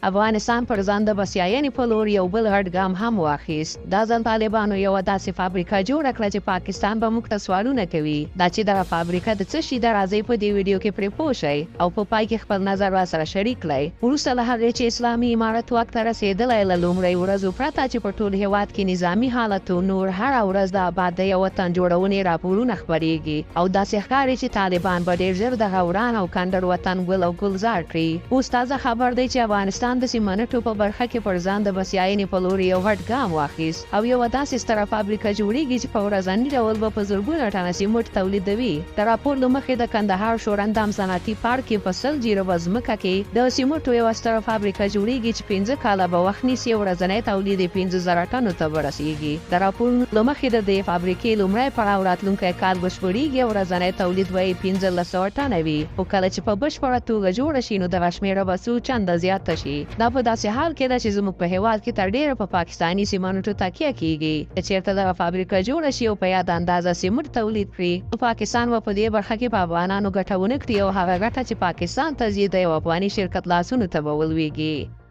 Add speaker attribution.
Speaker 1: افغانستان پر ځان د بسیاینې په لور یو بل غټ ګام هم واخیست. دا ځل طالبانو یوه داسې فابریکه جوړه کړه چې پاکستان به موږ ته سوالونه کوي دا چې دغه فابریکه د څه شي ده، راځئ په دې ویډیو کې پرې پوه شئ او په پای کې خپل نظر راسره شریک کړئ. وروسته له هغې چې اسلامي امارت واک ته رسېدلی له لومړۍ ورځو پرته چې په ټول هېواد کې نظامي حالت و، نور هره ورځ د آباد د یو وطن جوړونې راپورونه خپرېږي او داسې ښکاري چې طالبان به ډېر ژر دغه وران او کنډر وطن ګل او ګلزار کړي. اوس تازه خبر دی چې افغانستان د سیمنټو په برخه کې پر ځان د بسیاینې په لور یو غټ ګام واخیست او یوه داسې ستره فابریکه جوړېږي چې په ورځني ډول به په زرګونه ټنه سیمنټ تولیدوي. د راپور له مخې د کندهار شورندام صنعتي پارک کې په 100 جریبه ځمکه کې د سیمنټو یوه ستره فابریکه جوړېږي چې 15 کاله به وخت نیسي او ورځنی تولید یې 15,000 ټنو ته به رسېږي. د راپور له مخې د دې فابریکې لومړی پړاو راتلونکی کال بشپړېږي او ورځنی تولید به یې 1500 ټنه وي، خو کله چې په بشپړه توګه جوړه شي نو دغه شمېره به څو چنده زیاته شي. دا په داسې حال کې ده چې زموږ په هېواد کې تر ډېره په پاکستاني سیمنټو تکیه کېږي. که چېرته دغه فابریکه جوړه شي او په یاد اندازه سیمنټ تولید کړي نو پاکستان به په دې برخه کې په افغانانو ګټه ونه کړي او هغه ګټه چې پاکستان ته ځي د یو افغاني شرکت لاسونو ته به ولویږي.